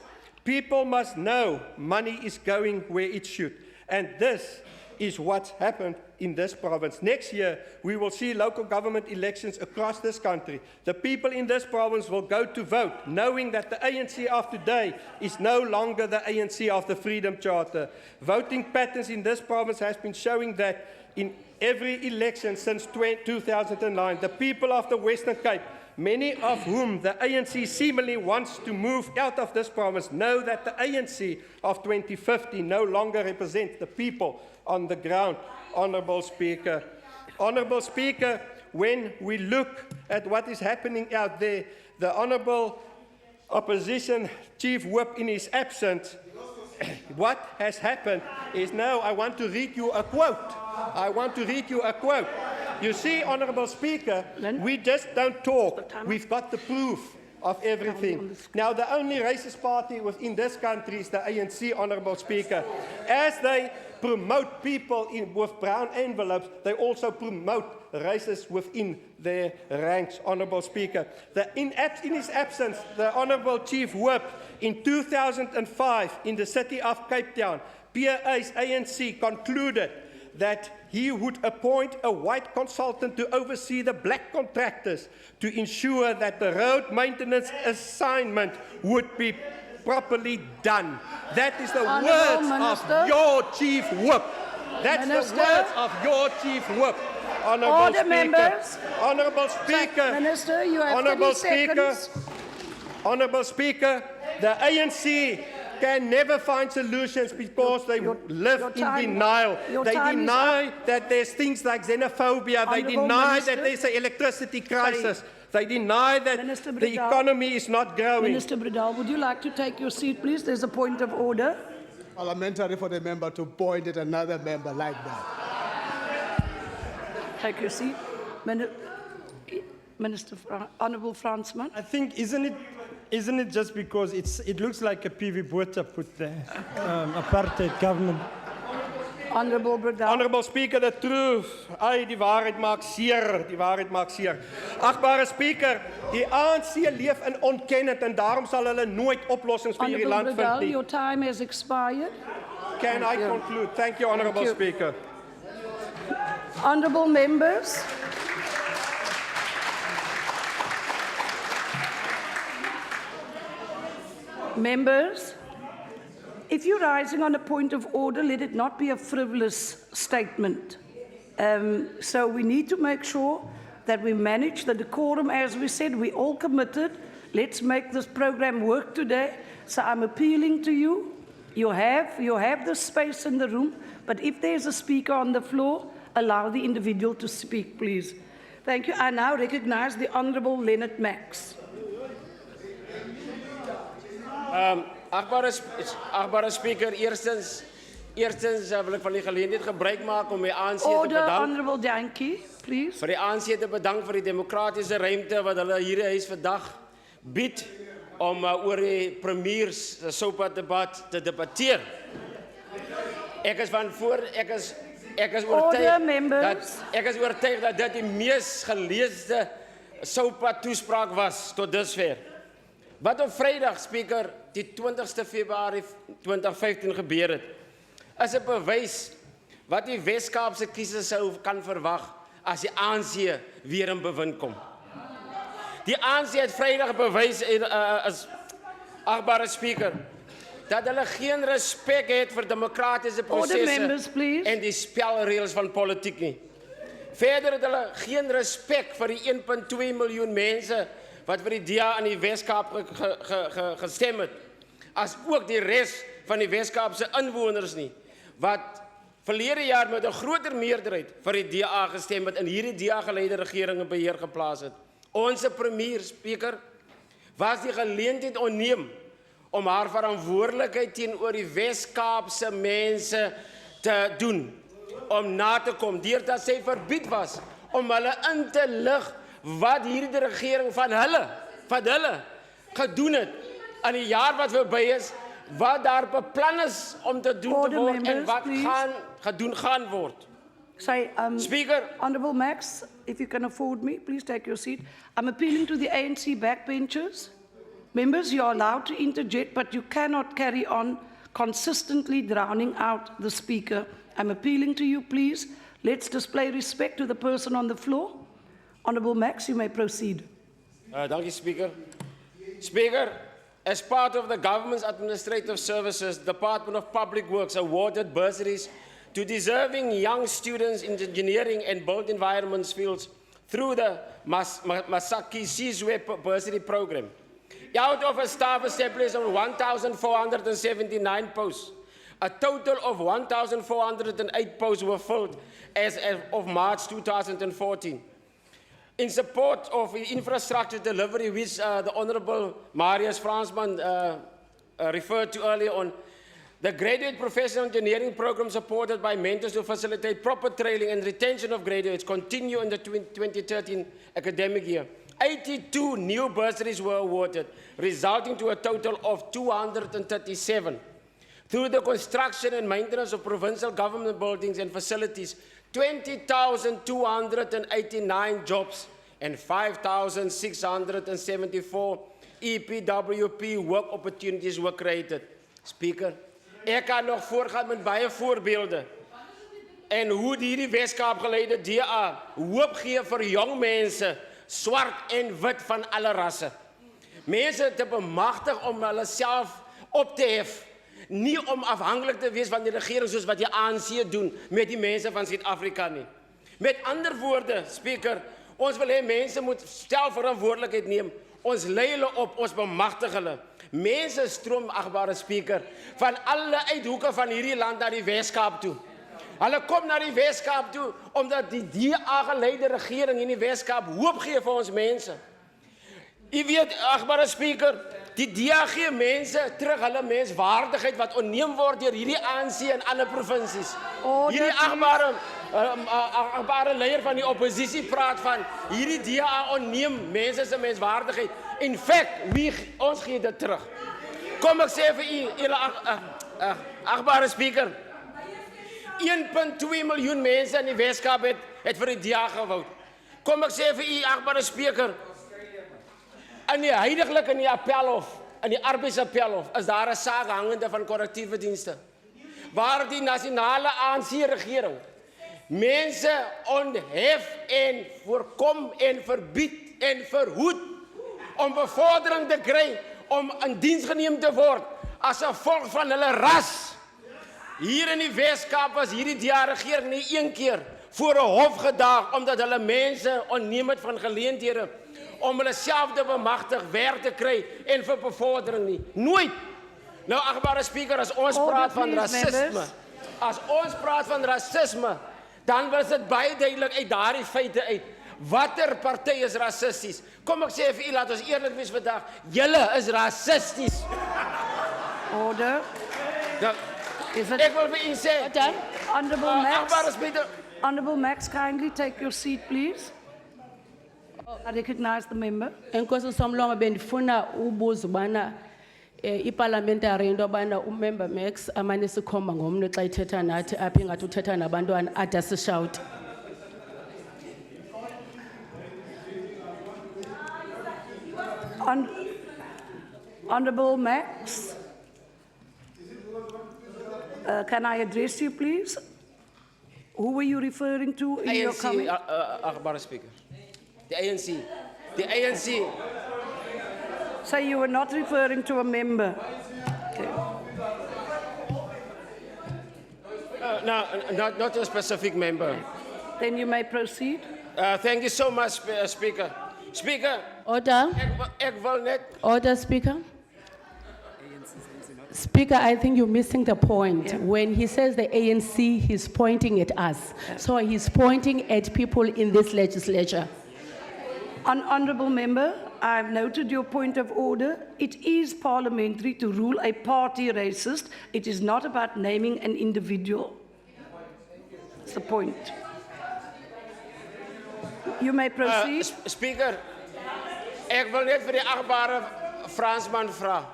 People must know money is going where it should. And this is what's happened in this province. Next year, we will see local government elections across this country. The people in this province will go to vote, knowing that the ANC of today is no longer the ANC of the Freedom Charter. Voting patterns in this province has been showing that in every election since 2009, the people of the Western Cape, many of whom the ANC seemingly wants to move out of this province, know that the ANC of 2050 no longer represents the people on the ground, Honourable Speaker. Honourable Speaker, when we look at what is happening out there, the Honourable Opposition Chief Whip in his absence, what has happened is now I want to read you a quote. I want to read you a quote. You see, Honourable Speaker, we just don't talk. We've got the proof of everything. Now, the only racist party within this country is the ANC, Honourable Speaker. As they promote people with brown envelopes, they also promote racists within their ranks, Honourable Speaker. In his absence, the Honourable Chief Whip in 2005 in the city of Cape Town, PA's ANC concluded that he would appoint a white consultant to oversee the black contractors to ensure that the road maintenance assignment would be properly done. That is the words of your chief whip. That's the words of your chief whip. Honourable Order, Speaker. members. Honourable Speaker. Minister, you have Honourable 30 Speaker. seconds. Honourable Speaker, the ANC can never find solutions because they live in denial. They deny that there's things like xenophobia. They deny that there's an electricity crisis. They deny that the economy is not growing. Minister Bredal, would you like to take your seat, please? There's a point of order. Parliamentary for the member to point at another member like that. Take your seat. Minister, Honourable Fransman. I think, isn't it just because it looks like a PV Botha put the apartheid government? Honourable Bradell. Honourable Speaker, the truth. Ai, die waarheid maak seer. Die waarheid maak seer. Agbare Speaker, die ANC leef in ontkenning en daarom sal hulle nooit oplossings vir hierdie land Honourable vind Bradell, nie. your time has expired. Can I conclude? Thank you, Honourable you. Speaker. Honourable members. Members, if you're rising on a point of order, let it not be a frivolous statement. So we need to make sure that we manage the decorum. As we said, we all committed. Let's make this program work today. So I'm appealing to you. You have the space in the room, but if there's a speaker on the floor, allow the individual to speak, please. Thank you. I now recognize the Honourable Leonard Max. Agbare Speaker, eerstens wil ek van die geleentheid gebruik maak om die ANC te Order, bedank. Honourable Dankie, please. Vir die ANC te bedank vir die demokratiese ruimte wat hulle hier in huis vandag bied om oor die premier se SOPA debat te debatteer. Ek is oortuig dat dit die mees geleesde SOPA toespraak was tot dusver. Wat op Vrydag, Speaker, die 20ste Februarie 2015 gebeur het, is 'n bewys wat die Wes-Kaapse kiesers sou kan verwag as die ANC weer in bewind kom. Die ANC het Vrydag bewys, agbare Speaker, dat hulle geen respek het vir demokratiese prosesse en die spelreëls van politiek nie. Verder het hulle geen respek vir die 1.2 miljoen mense wat vir die DA in die Wes-Kaap gestem het, as ook die res van die Wes-Kaapse inwoners nie, wat verlede jaar met 'n groter meerderheid vir die DA gestem het en hierdie DA-geleide regering in beheer geplaas het. Ons premier, Speaker, was die geleentheid onneem om haar verantwoordelikheid teenoor die Wes-Kaapse mense te doen, om na te kom, deurdat sy verbied was om hulle in te lig wat hierdie regering van hulle gedoen het in die jaar wat verby is, wat daar beplan is om te doen te word en wat gedoen gaan word. Speaker. Honourable Max, if you can afford me, please take your seat. I'm appealing to the ANC backbenchers. Members, you are allowed to interject, but you cannot carry on consistently drowning out the speaker. I'm appealing to you, please. Let's display respect to the person on the floor. Honourable Max, you may proceed. Thank you, Speaker. Speaker, as part of the government's administrative services, Department of Public Works awarded bursaries to deserving young students in engineering and built environments fields through the Masaki Sizwe bursary program. Out of a staff established on 1,479 posts, a total of 1,408 posts were filled as of March 2014. In support of the infrastructure delivery, which the Honourable Marius Fransman referred to earlier on, the graduate professional engineering program supported by mentors to facilitate proper training and retention of graduates continue in the 2013 academic year. 82 new bursaries were awarded, resulting to a total of 237. Through the construction and maintenance of provincial government buildings and facilities, 20,289 jobs and 5,674 EPWP work opportunities were created. Speaker, ek kan nog voorgaan met baie voorbeelde en hoe die Wes-Kaap-geleide DA hoop gee vir jong mense, swart en wit van alle rasse. Mense te bemagtig om hulle self op te hef, nie om afhanklik te wees van die regering soos wat die ANC doen met die mense van Suid-Afrika nie. Met ander woorde, Speaker, ons wil hê mense moet selfverantwoordelikheid neem. Ons lei hulle op, ons bemagtig hulle. Mense stroom, agbare Speaker, van alle uithoeke van hierdie land na die Wes-Kaap toe. Hulle kom na die Wes-Kaap toe omdat die DA-geleide regering in die Wes-Kaap hoop gee vir ons mense. U weet, agbare Speaker, die DA gee mense terug hulle menswaardigheid wat onneem word deur hierdie ANC en ander provinsies. Hierdie agbare leier van die oppositie praat van hierdie DA onneem mense se menswaardigheid. In fact, ons gee dit terug. Kom ek sê vir u, agbare Speaker, 1.2 miljoen mense in die Weskaap het vir die DA gewout. Kom ek sê vir u, agbare spreker, in die huidiglik in die appelhof, in die arbeidsappelhof, is daar 'n saak hangende van korrektiewe dienste, waar die nasionale ANC-regering mense onthef en voorkom en verbied en verhoed om bevordering te kry, om in diens geneem te word as 'n gevolg van hulle ras. Hier in die Weskaap was hierdie DA-regering nie een keer voor 'n hof gedaag omdat hulle mense ontneem het van geleenthede om hulle self te bemagtig, werk te kry en vir bevordering nie. Nooit. Nou, agbare spreker, as ons praat van rasisme, dan was dit baie duidelik uit daardie feite uit. Watter party is rassisties? Kom ek sê vir u, laat ons eerlik wees vandag, julle is rassisties. Order. Nou, Is it ek wil vir u sê, Honorable Max? agbare spreker, Honorable Max, kindly take your seat, please. I recognize the member. Enkosi Somlomo bendifuna ubuza ubana iparliamentary into yobana umember Max amane sikhomba ngomnwe xa ithetha nathi apha ingathi uthetha nabantwana ade sishawute. Honorable Max, can I address you, please? Who were you referring to in your ANC, comment? agbare spreker. The ANC. The ANC. So you were not referring to a member? Okay. No, not a specific member. Then you may proceed. Thank you so much, Speaker. Speaker, Order. ek wil net Order, Speaker. Speaker, I think you're missing the point. Yeah. When he says the ANC, he's pointing at us. So he's pointing at people in this legislature. Honourable member, I've noted your point of order. It is parliamentary to rule a party racist. It is not about naming an individual. That's the point. You may proceed. Speaker, ek wil net vir die agbare Fransman vra.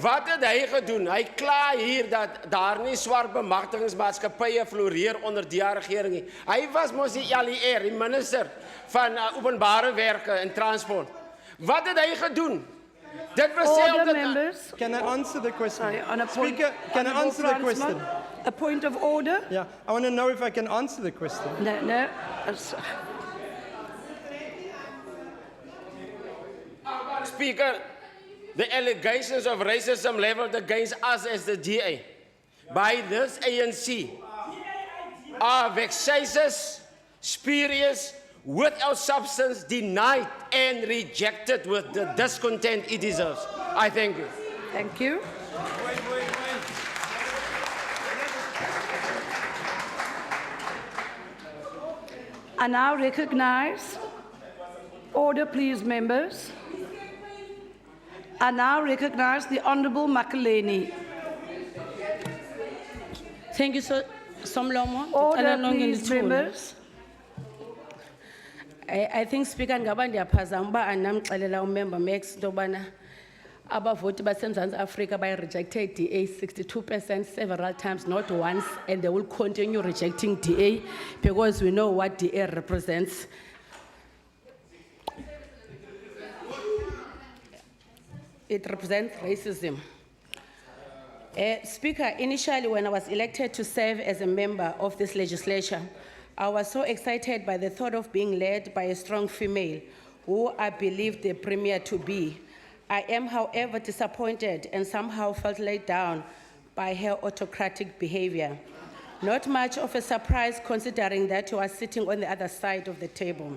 Wat het hy gedoen? Hy kla hier dat daar nie swart bemagtigingsmaatskappye floreer onder die regering nie. Hy was mos die LER, die minister van openbare werke en transport. Wat het hy gedoen? Dit was sê Order, op members. Can I answer the question? Sorry, on a point, Speaker, can I Honourable answer the Fransman, question? A point of order? Yeah, I want to know if I can answer the question. No, no. That's- Speaker, the allegations of racism leveled against us as the DA by this ANC are vexatious, spurious, without substance, denied and rejected with the discontent it deserves. I thank you. Thank you. I now recognize, order please members. I now recognize the Honourable Makaleni. Thank you, so Somlomo. Order Ndicela nonke please nithule. members. I think Speaker ngaba ndiyaphazama uba andinamxelela umember Max into yobana abavoti baseMzantsi Afrika rejected DA 62% several times, not once, and they will continue rejecting DA because we know what DA represents. It represents racism. Speaker, initially when I was elected to serve as a member of this legislature, I was so excited by the thought of being led by a strong female, who I believed the Premier to be. I am, however, disappointed and somehow felt let down by her autocratic behavior. Not much of a surprise considering that you are sitting on the other side of the table.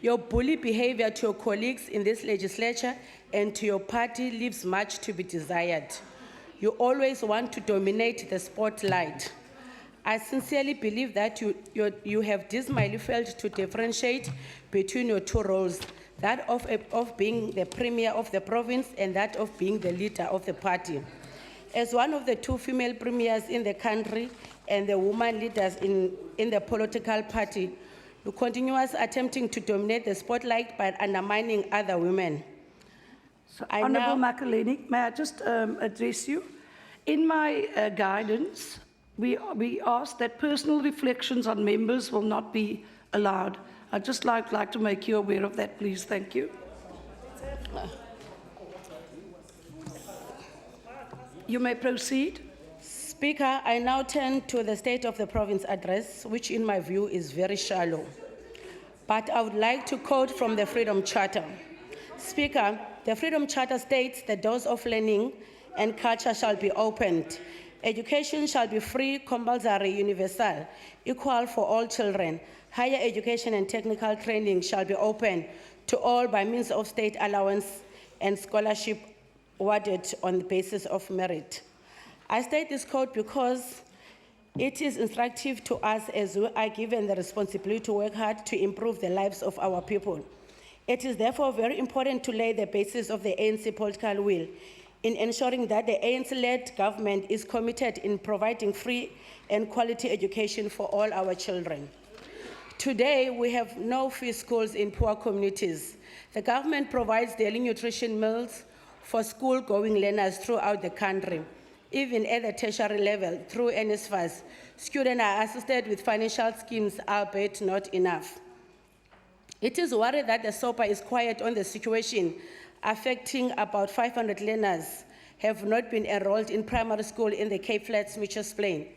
Your bully behavior to your colleagues in this legislature and to your party leaves much to be desired. You always want to dominate the spotlight. I sincerely believe that you have dismally failed to differentiate between your two roles, that of being the premier of the province and that of being the leader of the party. As one of the two female premiers in the country and the woman leaders in the political party, you continue attempting to dominate the spotlight by undermining other women. So, Honourable Makaleni, may I just address you? In my guidance, we ask that personal reflections on members will not be allowed. I'd just like to make you aware of that, please. Thank you. You may proceed. Speaker, I now turn to the State of the Province address, which in my view is very shallow. But I would like to quote from the Freedom Charter. Speaker, the Freedom Charter states the doors of learning and culture shall be opened. Education shall be free, compulsory, universal, equal for all children. Higher education and technical training shall be open to all by means of state allowance and scholarship awarded on the basis of merit. I state this quote because it is instructive to us as we are given the responsibility to work hard to improve the lives of our people. It is therefore very important to lay the basis of the ANC political will in ensuring that the ANC-led government is committed in providing free and quality education for all our children. Today, we have no free schools in poor communities. The government provides daily nutrition meals for school-going learners throughout the country. Even at the tertiary level, through NSFAS, students are assisted with financial schemes, albeit not enough. It is worried that the SOPA is quiet on the situation affecting about 500 learners have not been enrolled in primary school in the Cape Flats, Mitchells Plain.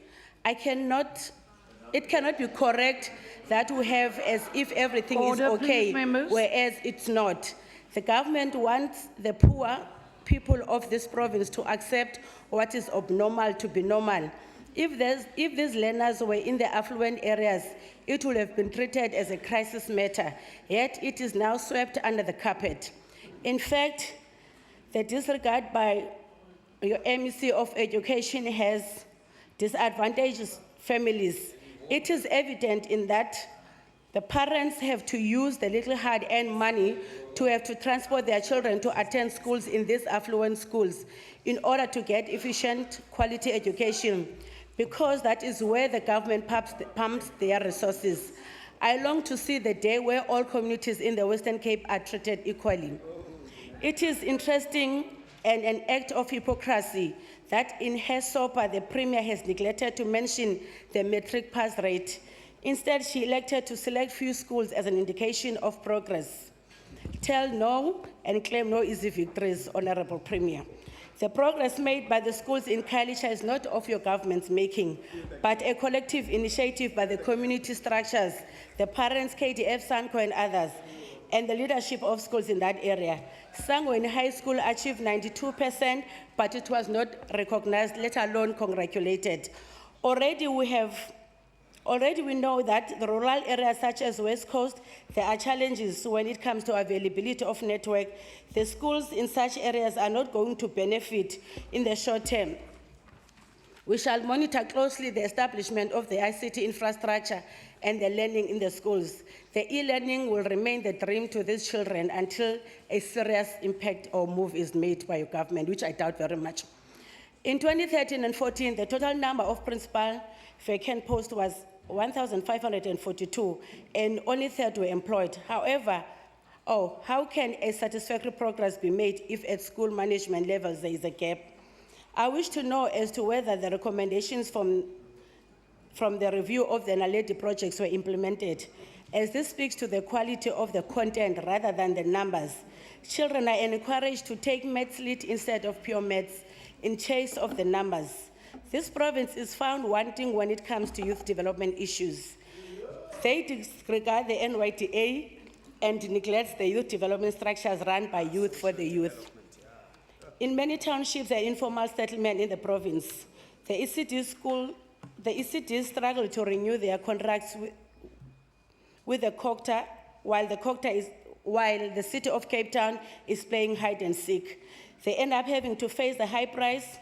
It cannot be correct that we have as if everything Order, is okay, please, members. whereas it's not. The government wants the poor people of this province to accept what is abnormal to be normal. If these learners were in the affluent areas, it would have been treated as a crisis matter, yet it is now swept under the carpet. In fact, the disregard by your MEC of Education has disadvantaged families. It is evident in that the parents have to use the little hard-earned money to have to transport their children to attend schools in these affluent schools in order to get efficient quality education, because that is where the government pumps their resources. I long to see the day where all communities in the Western Cape are treated equally. It is interesting and an act of hypocrisy that in her SOPA, the Premier has neglected to mention the matric pass rate. Instead, she elected to select few schools as an indication of progress. Tell no and claim no easy victories, Honorable Premier. The progress made by the schools in Khayelitsha is not of your government's making, but a collective initiative by the community structures, the parents, KDF, SANCO, and others, and the leadership of schools in that area. Sangweni High School achieved 92%, but it was not recognized, let alone congratulated. Already we know that the rural areas such as West Coast, there are challenges when it comes to availability of network. The schools in such areas are not going to benefit in the short term. We shall monitor closely the establishment of the ICT infrastructure and the learning in the schools. The e-learning will remain the dream to these children until a serious impact or move is made by your government, which I doubt very much. In 2013 and 14, the total number of principal vacant posts was 1,542, and only 30 were employed. However, how can a satisfactory progress be made if at school management levels there is a gap? I wish to know as to whether the recommendations from the review of the Naledi projects were implemented, as this speaks to the quality of the content rather than the numbers. Children are encouraged to take maths lit instead of pure maths in chase of the numbers. This province is found wanting when it comes to youth development issues. They disregard the NYTA and neglect the youth development structures run by youth for the youth. In many townships, there are informal settlement in the province. The ECDs struggle to renew their contracts with the COCTA, while the city of Cape Town is playing hide and seek. They end up having to face the high price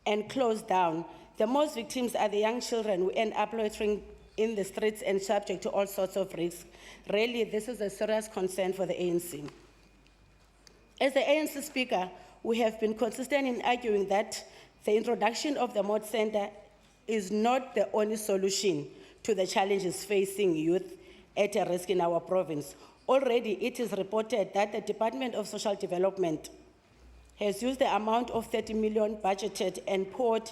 and close down. The most victims are the young children who end up loitering in the streets and subject to all sorts of risks. Really, this is a serious concern for the ANC. As the ANC Speaker, we have been consistent in arguing that the introduction of the Mod Center is not the only solution to the challenges facing youth at a risk in our province. Already, it is reported that the Department of Social Development has used the amount of 30 million budgeted and poured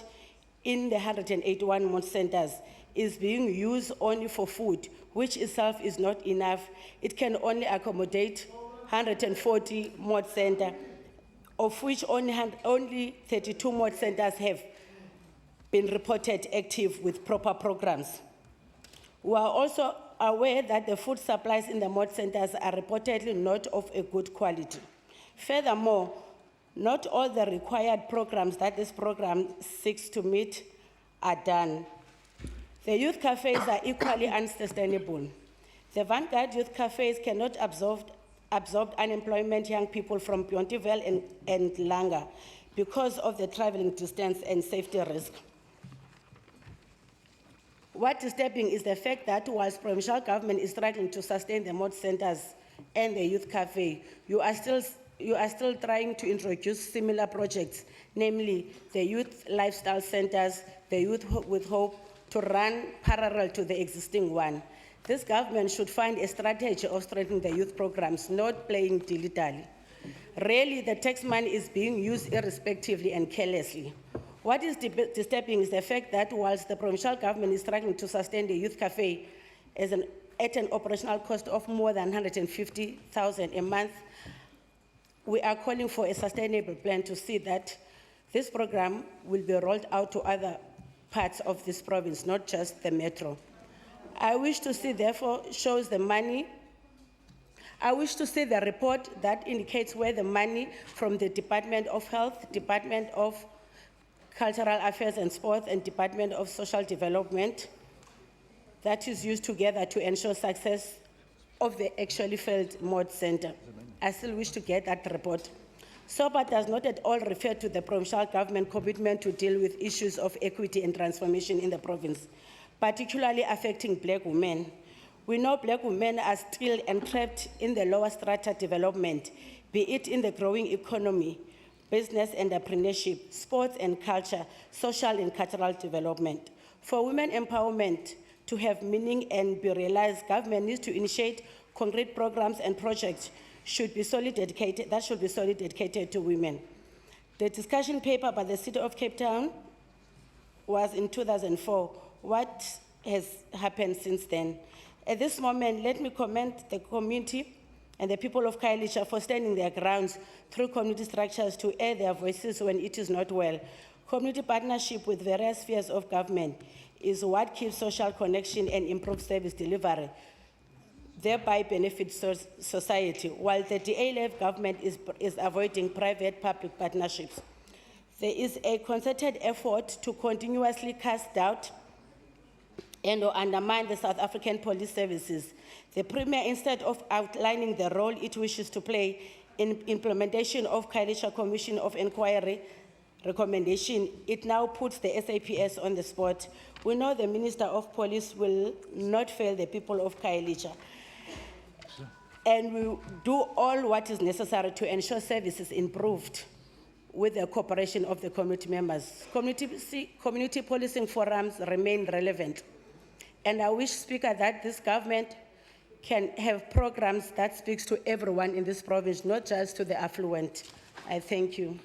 in the 181 mod centers is being used only for food, which itself is not enough. It can only accommodate 140 mod centers, of which only 32 mod centers have been reported active with proper programs. We are also aware that the food supplies in the mod centers are reportedly not of a good quality. Furthermore, not all the required programs that this program seeks to meet are done. The youth cafes are equally unsustainable. The Vanguard youth cafes cannot absorb unemployment young people from Piontiville and Langa because of the traveling distance and safety risk. What is disturbing is the fact that whilst provincial government is struggling to sustain the mod centers and the youth cafe, you are still trying to introduce similar projects, namely the youth lifestyle centers, the youth with hope, to run parallel to the existing one. This government should find a strategy of strengthening the youth programs, not playing dilly-dally. Really, the tax money is being used irrespectively and carelessly. What is disturbing is the fact that whilst the provincial government is struggling to sustain the youth cafe at an operational cost of more than 150,000 a month, we are calling for a sustainable plan to see that this program will be rolled out to other parts of this province, not just the metro. I wish to see, therefore, shows the money. I wish to see the report that indicates where the money from the Department of Health, Department of Cultural Affairs and Sports, and Department of Social Development that is used together to ensure success of the actually failed mod center. I still wish to get that report. SOPA does not at all refer to the provincial government commitment to deal with issues of equity and transformation in the province, particularly affecting black women. We know black women are still entrapped in the lower strata development, be it in the growing economy, business entrepreneurship, sports and culture, social and cultural development. For women empowerment to have meaning and be realized, government needs to initiate concrete programs and projects that should be solely dedicated to women. The discussion paper by the City of Cape Town was in 2004. What has happened since then? At this moment, let me commend the community and the people of Khayelitsha for standing their grounds through community structures to air their voices when it is not well. Community partnership with various spheres of government is what keeps social connection and improves service delivery, thereby benefits society, while the DA-led government is avoiding private-public partnerships. There is a concerted effort to continuously cast doubt and or undermine the South African police services. The Premier, instead of outlining the role it wishes to play in implementation of Khayelitsha Commission of Inquiry recommendation, it now puts the SAPS on the spot. We know the Minister of Police will not fail the people of Khayelitsha, and we do all what is necessary to ensure services improved with the cooperation of the community members. Community policing forums remain relevant. And I wish, Speaker, that this government can have programs that speaks to everyone in this province, not just to the affluent. I thank you.